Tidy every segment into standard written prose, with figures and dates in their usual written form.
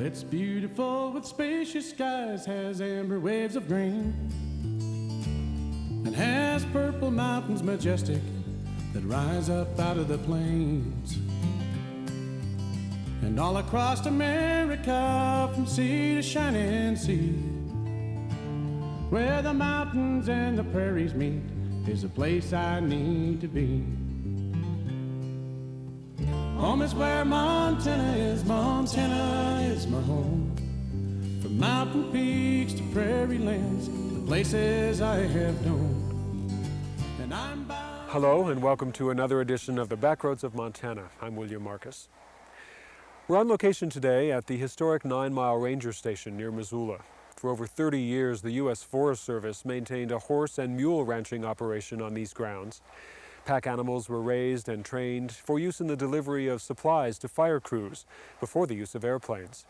Well, it's beautiful with spacious skies, has amber waves of green, and has purple mountains majestic that rise up out of the plains. And all across America, from sea to shining sea, where the mountains and the prairies meet, is a place I need to be. Home is where Montana is my home. From mountain peaks to prairie lands, the places I have known. And I'm bound. Hello and welcome to another edition of the Backroads of Montana. I'm William Marcus. We're on location today at the historic 9 Mile Ranger Station near Missoula. For over 30 years, the U.S. Forest Service maintained a horse and mule ranching operation on these grounds. Pack animals were raised and trained for use in the delivery of supplies to fire crews before the use of airplanes.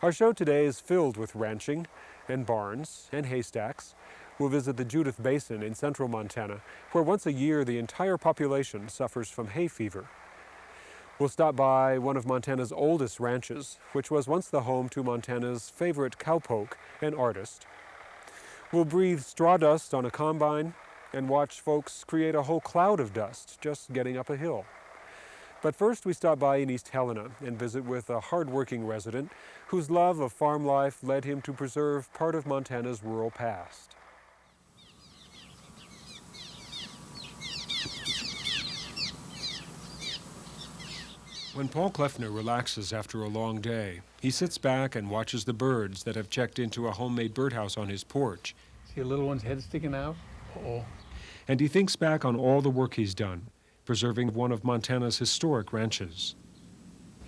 Our show today is filled with ranching and barns and haystacks. We'll visit the Judith Basin in central Montana, where once a year the entire population suffers from hay fever. We'll stop by one of Montana's oldest ranches, which was once the home to Montana's favorite cowpoke and artist. We'll breathe straw dust on a combine and watch folks create a whole cloud of dust just getting up a hill. But first we stop by in East Helena and visit with a hard-working resident whose love of farm life led him to preserve part of Montana's rural past. When Paul Kleffner relaxes after a long day, he sits back and watches the birds that have checked into a homemade birdhouse on his porch. See a little one's head sticking out? Uh-oh. And he thinks back on all the work he's done, preserving one of Montana's historic ranches.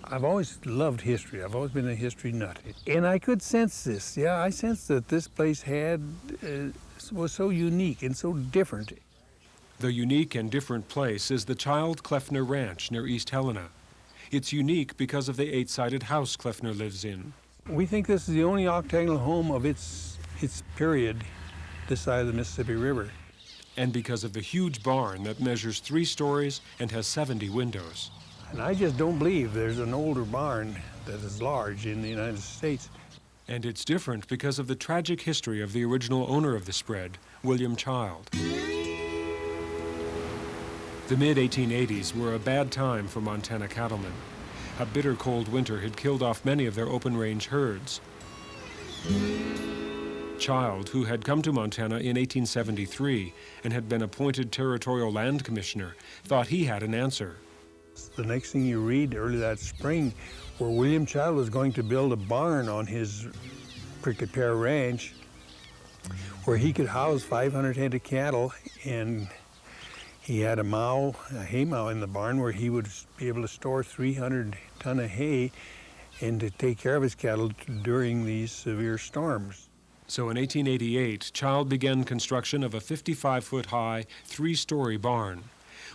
I've always loved history. I've always been a history nut. And I could sense this. Yeah, I sensed that this place was so unique and so different. The unique and different place is the Child Kleffner Ranch near East Helena. It's unique because of the 8-sided house Kleffner lives in. We think this is the only octagonal home of its period this side of the Mississippi River. And because of the huge barn that measures 3 stories and has 70 windows. And I just don't believe there's an older barn that is large in the United States. And it's different because of the tragic history of the original owner of the spread, William Child. The mid-1880s were a bad time for Montana cattlemen. A bitter cold winter had killed off many of their open-range herds. Child, who had come to Montana in 1873 and had been appointed territorial land commissioner, thought he had an answer. The next thing you read early that spring, where William Child was going to build a barn on his Prickly Pear Ranch where he could house 500 head of cattle, and he had a hay mow in the barn where he would be able to store 300 ton of hay and to take care of his cattle during these severe storms. So in 1888, Child began construction of a 55-foot-high, 3-story barn.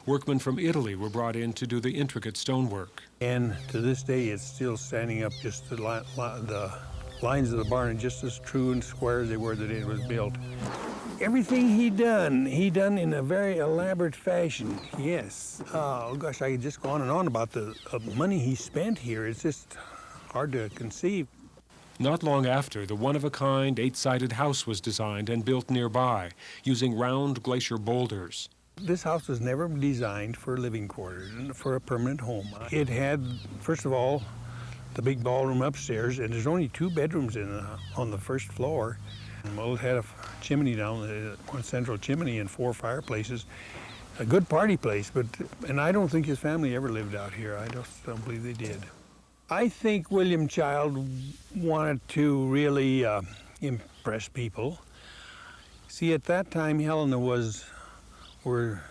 Workmen from Italy were brought in to do the intricate stonework. And to this day, it's still standing up, just the lines of the barn are just as true and square as they were the day it was built. Everything he done in a very elaborate fashion, yes. Oh gosh, I could just go on and on about the money he spent here. It's just hard to conceive. Not long after, the one-of-a-kind 8-sided house was designed and built nearby, using round glacier boulders. This house was never designed for living quarters, for a permanent home. It had, first of all, the big ballroom upstairs, and there's only 2 bedrooms on the first floor. Well, it had a chimney down, one central chimney and 4 fireplaces. A good party place, and I don't think his family ever lived out here. I just don't believe they did. I think William Child wanted to really impress people. See, at that time, Helena was where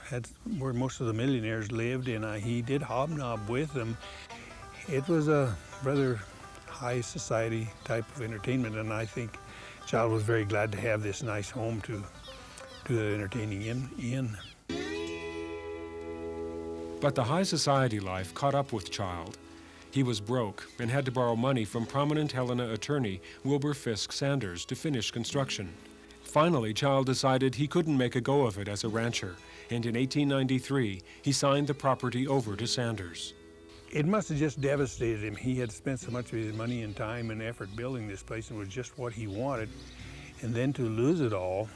most of the millionaires lived, and he did hobnob with them. It was a rather high society type of entertainment, and I think Child was very glad to have this nice home to do the entertaining in. But the high society life caught up with Child. He was broke and had to borrow money from prominent Helena attorney Wilbur Fisk Sanders to finish construction. Finally, Child decided he couldn't make a go of it as a rancher, and in 1893, he signed the property over to Sanders. It must have just devastated him. He had spent so much of his money and time and effort building this place, and it was just what he wanted. And then to lose it all,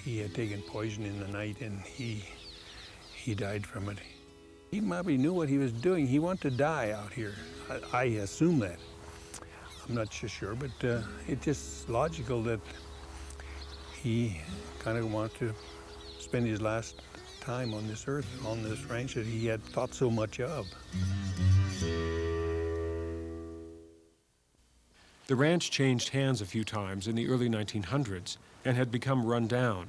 he had taken poison in the night, and he died from it. He probably knew what he was doing. He wanted to die out here. I assume that. I'm not so sure, but it's just logical that he kind of wanted to spend his last time on this earth, on this ranch that he had thought so much of. The ranch changed hands a few times in the early 1900s and had become run down.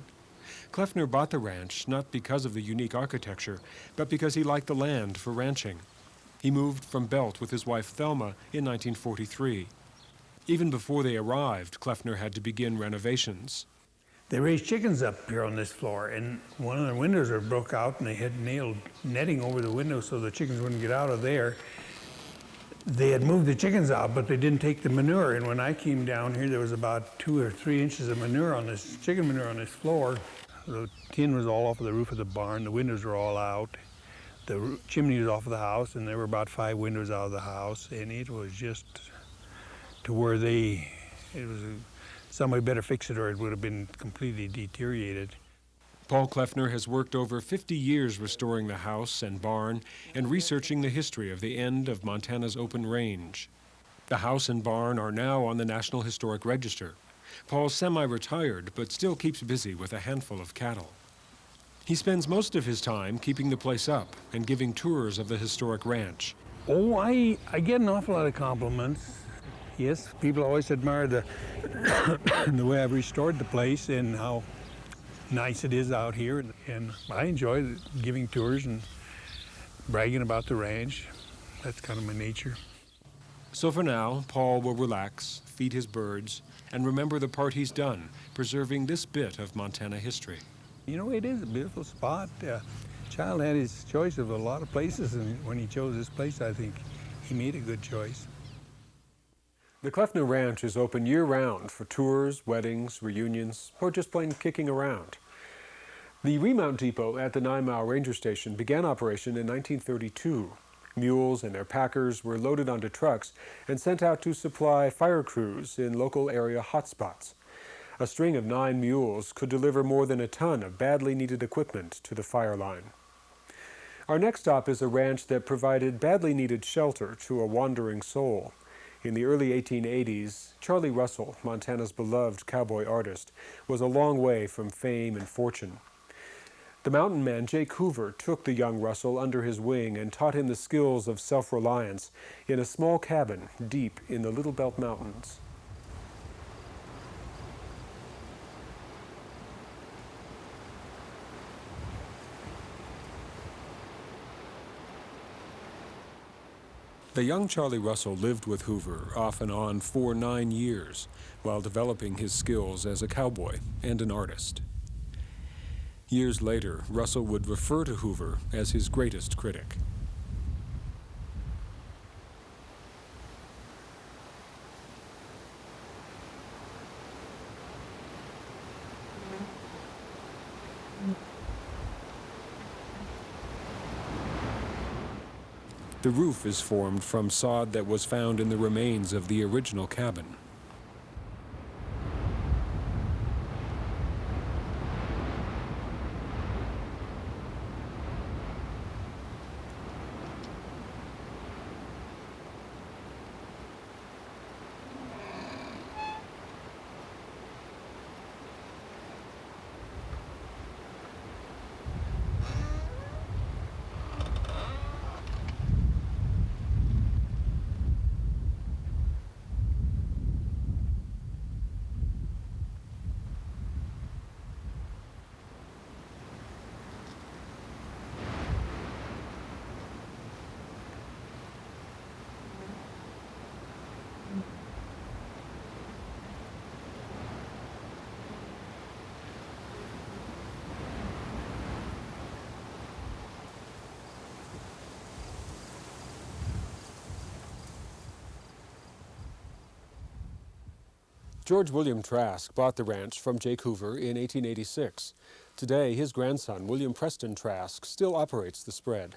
Kleffner bought the ranch not because of the unique architecture, but because he liked the land for ranching. He moved from Belt with his wife Thelma in 1943. Even before they arrived, Kleffner had to begin renovations. They raised chickens up here on this floor, and one of the windows were broke out, and they had nailed netting over the window so the chickens wouldn't get out of there. They had moved the chickens out, but they didn't take the manure, and when I came down here, there was about 2 or 3 inches of manure on this, chicken manure on this floor. The tin was all off of the roof of the barn, the windows were all out, the chimney was off of the house, and there were about 5 windows out of the house, and it was just to where somebody better fix it or it would have been completely deteriorated. Paul Kleffner has worked over 50 years restoring the house and barn and researching the history of the end of Montana's open range. The house and barn are now on the National Historic Register. Paul's semi-retired, but still keeps busy with a handful of cattle. He spends most of his time keeping the place up and giving tours of the historic ranch. Oh, I get an awful lot of compliments. Yes, people always admire the way I've restored the place and how nice it is out here. And I enjoy giving tours and bragging about the ranch. That's kind of my nature. So for now, Paul will relax, feed his birds, and remember the part he's done, preserving this bit of Montana history. You know, it is a beautiful spot. Child had his choice of a lot of places, and when he chose this place, I think he made a good choice. The Kleffner Ranch is open year-round for tours, weddings, reunions, or just plain kicking around. The remount depot at the 9 Mile Ranger Station began operation in 1932. Mules and their packers were loaded onto trucks and sent out to supply fire crews in local area hotspots. A string of 9 mules could deliver more than a ton of badly needed equipment to the fire line. Our next stop is a ranch that provided badly needed shelter to a wandering soul. In the early 1880s, Charlie Russell, Montana's beloved cowboy artist, was a long way from fame and fortune. The mountain man Jake Hoover took the young Russell under his wing and taught him the skills of self-reliance in a small cabin deep in the Little Belt Mountains. The young Charlie Russell lived with Hoover off and on for 9 years while developing his skills as a cowboy and an artist. Years later, Russell would refer to Hoover as his greatest critic. The roof is formed from sod that was found in the remains of the original cabin. George William Trask bought the ranch from Jake Hoover in 1886. Today, his grandson, William Preston Trask, still operates the spread.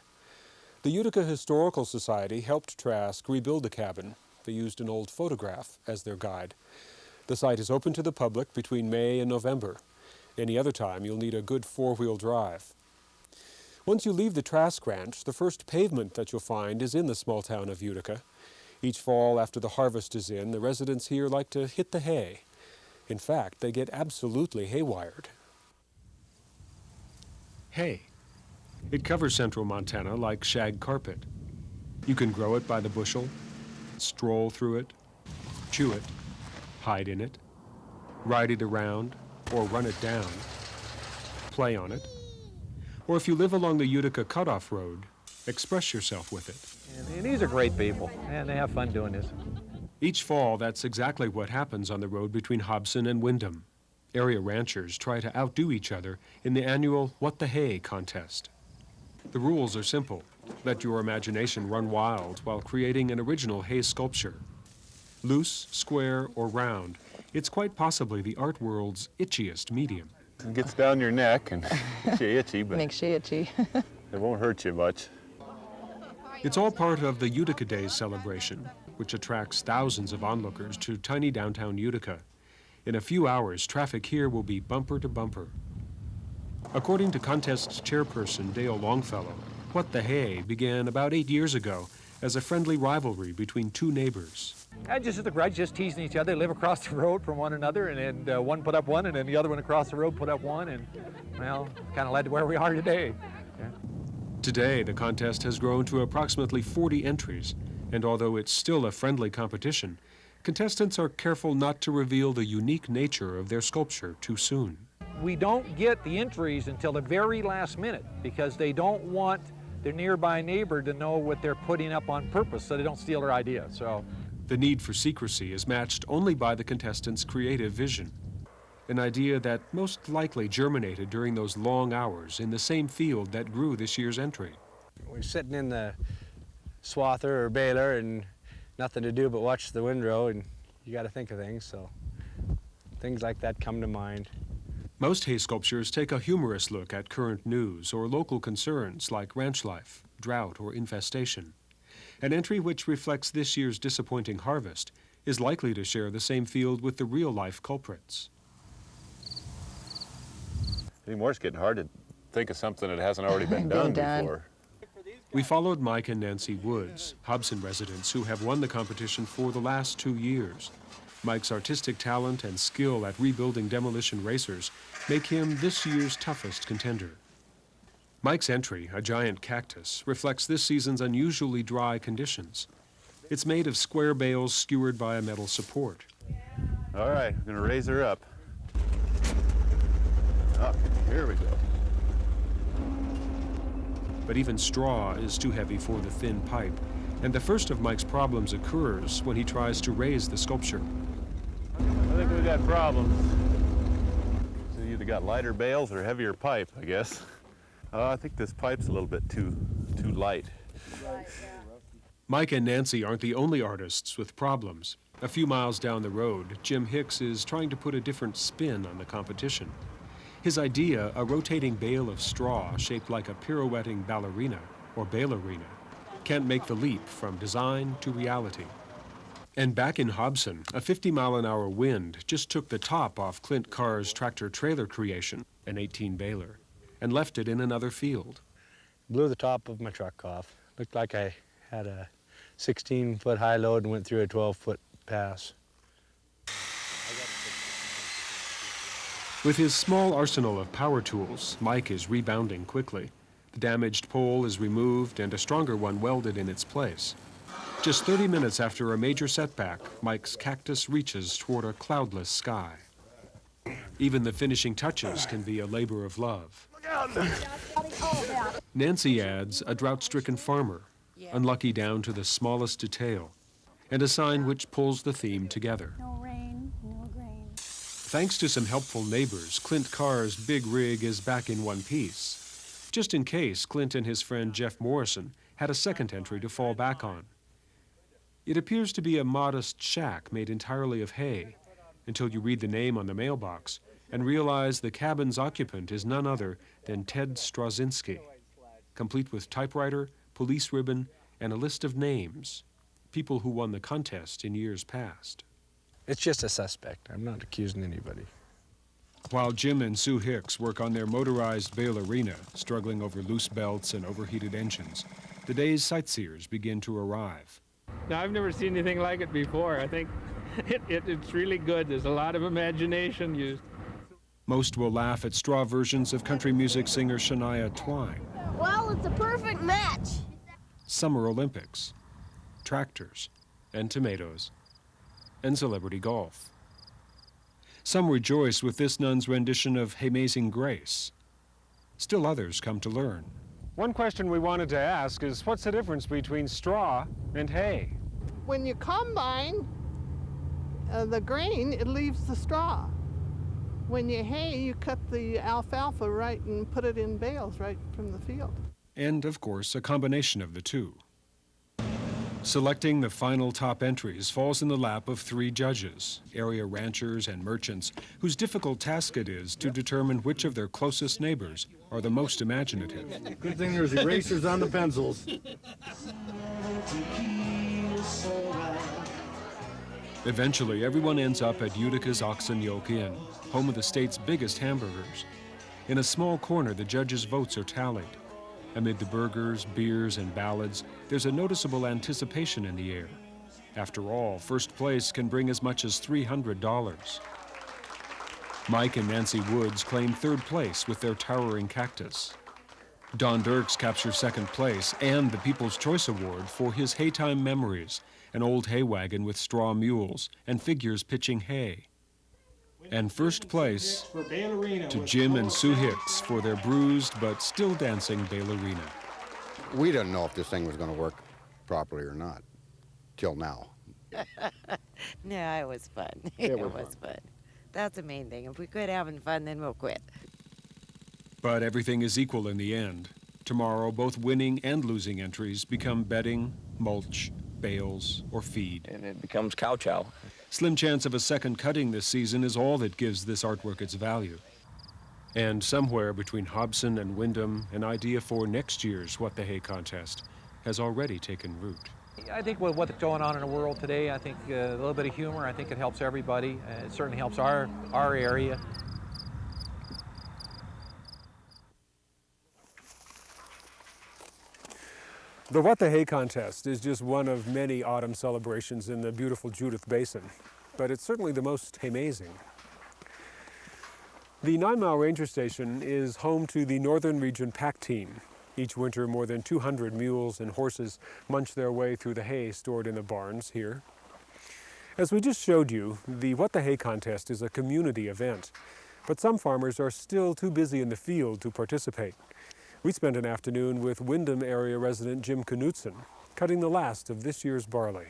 The Utica Historical Society helped Trask rebuild the cabin. They used an old photograph as their guide. The site is open to the public between May and November. Any other time, you'll need a good four-wheel drive. Once you leave the Trask Ranch, the first pavement that you'll find is in the small town of Utica. Each fall after the harvest is in, the residents here like to hit the hay. In fact, they get absolutely haywired. Hay. It covers central Montana like shag carpet. You can grow it by the bushel, stroll through it, chew it, hide in it, ride it around, or run it down, play on it. Or if you live along the Utica Cutoff Road, express yourself with it. And these are great people, and they have fun doing this. Each fall, that's exactly what happens on the road between Hobson and Windham. Area ranchers try to outdo each other in the annual What the Hay contest. The rules are simple. Let your imagination run wild while creating an original hay sculpture. Loose, square, or round, it's quite possibly the art world's itchiest medium. It gets down your neck and makes you itchy, but Makes you itchy. it won't hurt you much. It's all part of the Utica Days celebration, which attracts thousands of onlookers to tiny downtown Utica. In a few hours, traffic here will be bumper to bumper. According to contest's chairperson Dale Longfellow, What the Hay began about 8 years ago as a friendly rivalry between two neighbors. I just at the garage, just teasing each other. They live across the road from one another, and then one put up one, and then the other one across the road put up one, and well, kind of led to where we are today. Yeah. Today, the contest has grown to approximately 40 entries, and although it's still a friendly competition, contestants are careful not to reveal the unique nature of their sculpture too soon. We don't get the entries until the very last minute because they don't want their nearby neighbor to know what they're putting up on purpose so they don't steal their idea. So The need for secrecy is matched only by the contestants' creative vision, an idea that most likely germinated during those long hours in the same field that grew this year's entry. We're sitting in the swather or baler and nothing to do but watch the windrow, and you got to think of things, so things like that come to mind. Most hay sculptures take a humorous look at current news or local concerns like ranch life, drought, or infestation. An entry which reflects this year's disappointing harvest is likely to share the same field with the real-life culprits. Anymore, it's getting hard to think of something that hasn't already been done before. We followed Mike and Nancy Woods, Hobson residents who have won the competition for the last 2 years. Mike's artistic talent and skill at rebuilding demolition racers make him this year's toughest contender. Mike's entry, a giant cactus, reflects this season's unusually dry conditions. It's made of square bales skewered by a metal support. All right, I'm gonna raise her up. Oh, here we go. But even straw is too heavy for the thin pipe, and the first of Mike's problems occurs when he tries to raise the sculpture. I think we got problems. So you either got lighter bales or heavier pipe, I guess. I think this pipe's a little bit too light. Mike and Nancy aren't the only artists with problems. A few miles down the road, Jim Hicks is trying to put a different spin on the competition. His idea, a rotating bale of straw shaped like a pirouetting ballerina or bailarina, can't make the leap from design to reality. And back in Hobson, a 50-mile-an-hour wind just took the top off Clint Carr's tractor-trailer creation, an 18 baler, and left it in another field. Blew the top of my truck off. Looked like I had a 16-foot high load and went through a 12-foot pass. With his small arsenal of power tools, Mike is rebounding quickly. The damaged pole is removed and a stronger one welded in its place. Just 30 minutes after a major setback, Mike's cactus reaches toward a cloudless sky. Even the finishing touches can be a labor of love. Nancy adds a drought-stricken farmer, unlucky down to the smallest detail, and a sign which pulls the theme together. No rain, no grain. Thanks to some helpful neighbors, Clint Carr's big rig is back in one piece. Just in case, Clint and his friend Jeff Morrison had a second entry to fall back on. It appears to be a modest shack made entirely of hay, until you read the name on the mailbox and realize the cabin's occupant is none other than Ted Straczynski, complete with typewriter, police ribbon, and a list of names, people who won the contest in years past. It's just a suspect. I'm not accusing anybody. While Jim and Sue Hicks work on their motorized bale arena, struggling over loose belts and overheated engines, the day's sightseers begin to arrive. Now, I've never seen anything like it before. I think it's really good. There's a lot of imagination used. Most will laugh at straw versions of country music singer Shania Twain. Well, it's a perfect match. Summer Olympics, tractors, and tomatoes, and celebrity golf. Some rejoice with this nun's rendition of Amazing Grace. Still others come to learn. One question we wanted to ask is, what's the difference between straw and hay? When you combine the grain, it leaves the straw. When you hay, you cut the alfalfa right and put it in bales right from the field. And, of course, a combination of the two. Selecting the final top entries falls in the lap of 3 judges, area ranchers and merchants, whose difficult task it is to determine which of their closest neighbors are the most imaginative. Good thing there's erasers on the pencils. Eventually, everyone ends up at Utica's Oxen Yoke Inn, home of the state's biggest hamburgers. In a small corner, the judges' votes are tallied. Amid the burgers, beers, and ballads, there's a noticeable anticipation in the air. After all, first place can bring as much as $300. Mike and Nancy Woods claim 3rd place with their towering cactus. Don Dirks captures 2nd place and the People's Choice Award for his Haytime Memories, an old hay wagon with straw mules and figures pitching hay. And first place to Jim and Sue Hicks for their bruised but still dancing ballerina. We didn't know if this thing was going to work properly or not, till now. No, it was fun. It was fun. That's the main thing. If we quit having fun, then we'll quit. But everything is equal in the end. Tomorrow, both winning and losing entries become bedding, mulch, bales, or feed. And it becomes cow chow. Slim chance of a second cutting this season is all that gives this artwork its value. And somewhere between Hobson and Windham, an idea for next year's What the Hay contest has already taken root. I think with what's going on in the world today, I think a little bit of humor, I think it helps everybody. It certainly helps our area. The What the Hay contest is just one of many autumn celebrations in the beautiful Judith Basin, but it's certainly the most amazing. The 9 Mile Ranger Station is home to the Northern Region Pack Team. Each winter, more than 200 mules and horses munch their way through the hay stored in the barns here. As we just showed you, the What the Hay contest is a community event, but some farmers are still too busy in the field to participate. We spent an afternoon with Windham area resident Jim Knutson, cutting the last of this year's barley.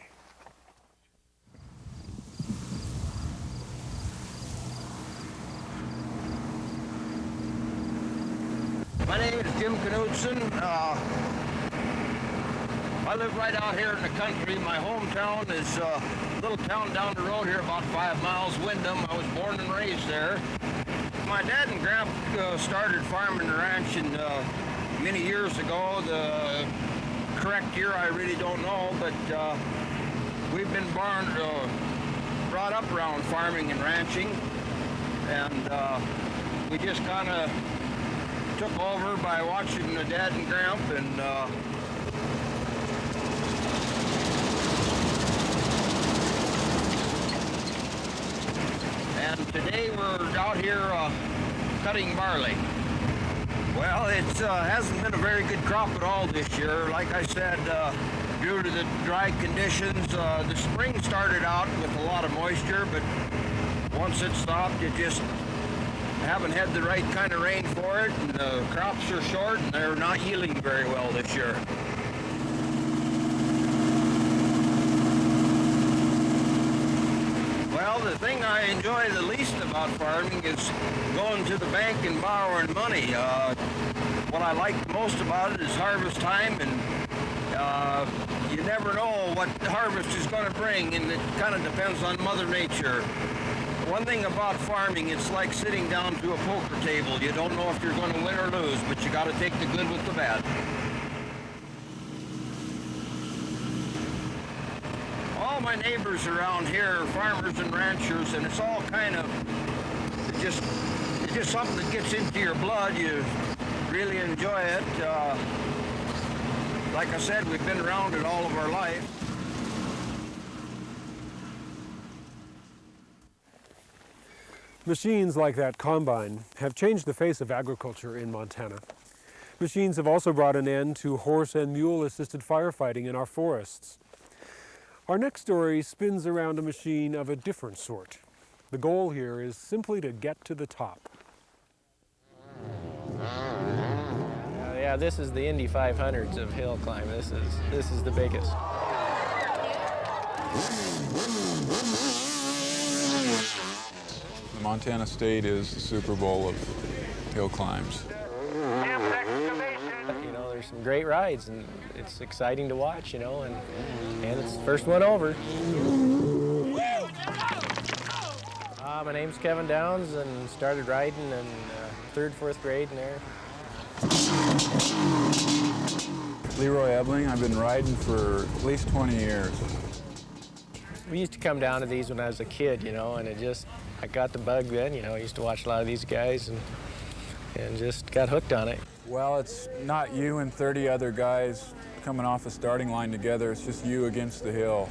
My name is Jim Knutson. I live right out here in the country. My hometown is a little town down the road here, about 5 miles, Windham. I was born and raised there. My dad and Grandpa started farming the ranch many years ago. The correct year I really don't know, but we've been brought up around farming and ranching, and we just kind of took over by watching the dad and Grandpa, and today we're out here cutting barley. Well, it hasn't been a very good crop at all this year. Like I said, due to the dry conditions, the spring started out with a lot of moisture, but once it stopped, it just haven't had the right kind of rain for it, and the crops are short, and they're not yielding very well this year. Well, the thing I enjoy the least about farming is going to the bank and borrowing money. What I like the most about it is harvest time, and you never know what the harvest is going to bring, and it kind of depends on Mother Nature. One thing about farming, it's like sitting down to a poker table. You don't know if you're going to win or lose, but you got to take the good with the bad. my neighbors around here are farmers and ranchers, and it's all kind of, it's just something that gets into your blood. You really enjoy it. Like I said, we've been around it all of our life. Machines like that combine have changed the face of agriculture in Montana. Machines have also brought an end to horse and mule-assisted firefighting in our forests. Our next story spins around a machine of a different sort. The goal here is simply to get to the top. Yeah, this is the Indy 500s of hill climb. This is the biggest. The Montana State is the Super Bowl of hill climbs. You know, there's some great rides, and it's exciting to watch, you know, and it's the first one over. My name's Kevin Downs, and started riding in third, fourth grade in there. Leroy Ebling, I've been riding for at least 20 years. We used to come down to these when I was a kid, you know, and I got the bug then, you know. I used to watch a lot of these guys and just got hooked on it. Well, it's not you and 30 other guys coming off a starting line together. It's just you against the hill.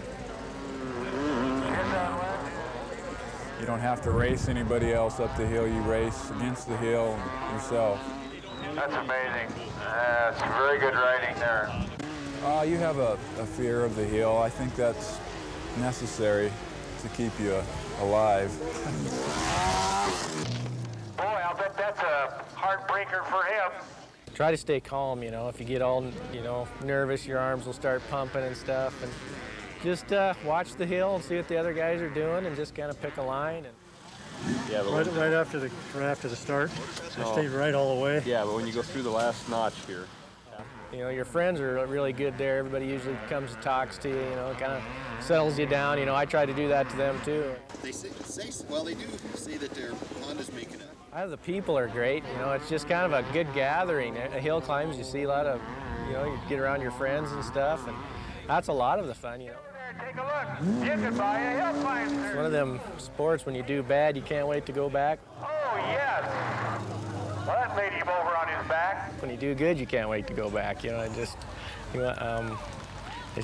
You don't have to race anybody else up the hill. You race against the hill yourself. That's amazing. It's very good riding there. You have a fear of the hill. I think that's necessary to keep you alive. Boy, I'll bet that's a heartbreaker for him. Try to stay calm, you know. If you get all, you know, nervous, your arms will start pumping and stuff. And just watch the hill and see what the other guys are doing, and just kind of pick a line. And yeah, but right after the start, I stayed right all the way. Yeah, but when you go through the last notch here. You know, your friends are really good there. Everybody usually comes and talks to you, you know, kind of settles you down. You know, I try to do that to them too. They say they do say that their Honda's making it. The people are great. You know, it's just kind of a good gathering. At hill climbs, you see a lot of, you know, you get around your friends and stuff, and that's a lot of the fun, you know. Take a look. You can buy a hill climb. It's one of them sports, when you do bad, you can't wait to go back. Oh, yes. Well, that made him over on his back. When you do good, you can't wait to go back. You know, it's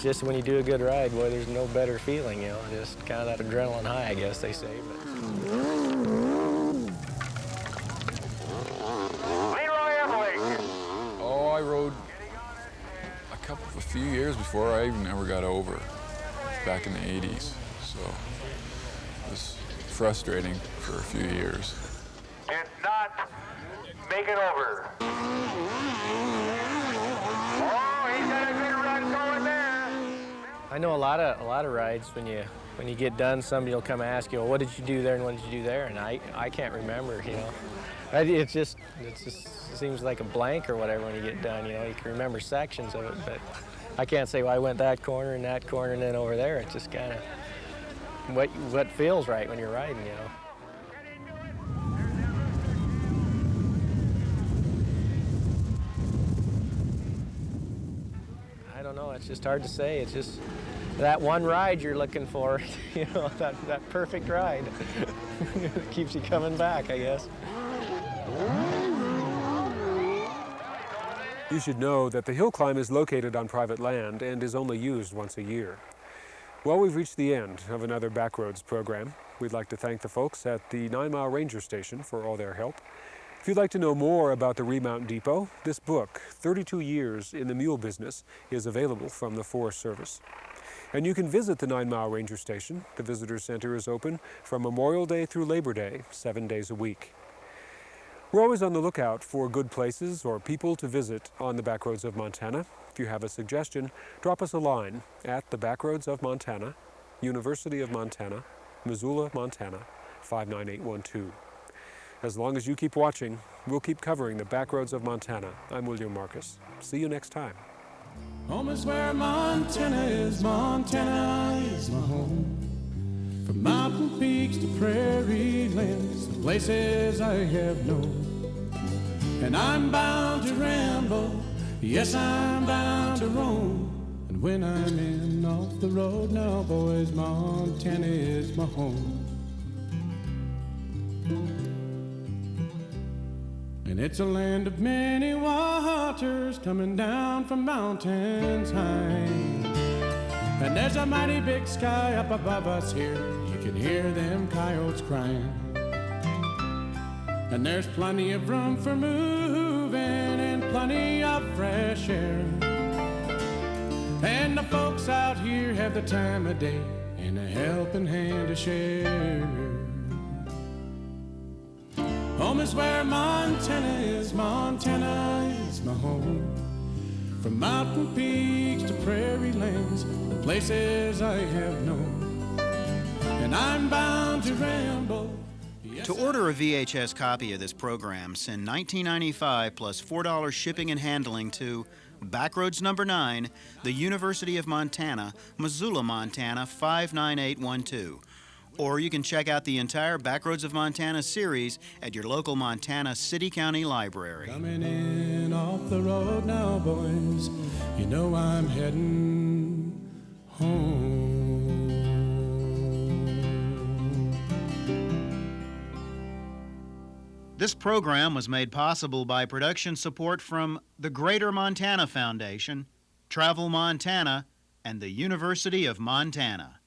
just when you do a good ride, boy, there's no better feeling, you know, just kind of that adrenaline high, I guess they say. But. Oh, I rode a few years before I even ever got over, back in the 80s. So it was frustrating for a few years. Did not make it over. Oh, he's got a good run going there. I know a lot of rides, when you get done, somebody will come ask you, well, what did you do there and what did you do there? And I can't remember, you know. It just seems like a blank or whatever when you get done, you know. You can remember sections of it, but I can't say, well, I went that corner and then over there. It's just kind of what feels right when you're riding, you know. I don't know, it's just hard to say. It's just that one ride you're looking for, you know, that perfect ride. It keeps you coming back, I guess. You should know that the hill climb is located on private land and is only used once a year. Well, we've reached the end of another Backroads program. We'd like to thank the folks at the 9 Mile Ranger Station for all their help. If you'd like to know more about the Remount Depot, this book, 32 Years in the Mule Business, is available from the Forest Service. And you can visit the 9 Mile Ranger Station. The Visitor Center is open from Memorial Day through Labor Day, 7 days a week. We're always on the lookout for good places or people to visit on the Backroads of Montana. If you have a suggestion, drop us a line at the Backroads of Montana, University of Montana, Missoula, Montana, 59812. As long as you keep watching, we'll keep covering the Backroads of Montana. I'm William Marcus. See you next time. Home is where Montana is my home. From mountain peaks to prairie lands, the places I have known. And I'm bound to ramble, yes, I'm bound to roam. And when I'm in off the road now, boys, Montana is my home. And it's a land of many waters coming down from mountains high. And there's a mighty big sky up above us here. You can hear them coyotes crying. And there's plenty of room for moving and plenty of fresh air. And the folks out here have the time of day and a helping hand to share. Home is where Montana is my home. From mountain peaks to prairie lands, the places I have known. And I'm bound to ramble. To order a VHS copy of this program, send $19.95 plus $4 shipping and handling to Backroads No. 9, the University of Montana, Missoula, Montana 59812. Or you can check out the entire Backroads of Montana series at your local Montana City County Library. Coming in off the road now, boys, you know I'm heading home. This program was made possible by production support from the Greater Montana Foundation, Travel Montana, and the University of Montana.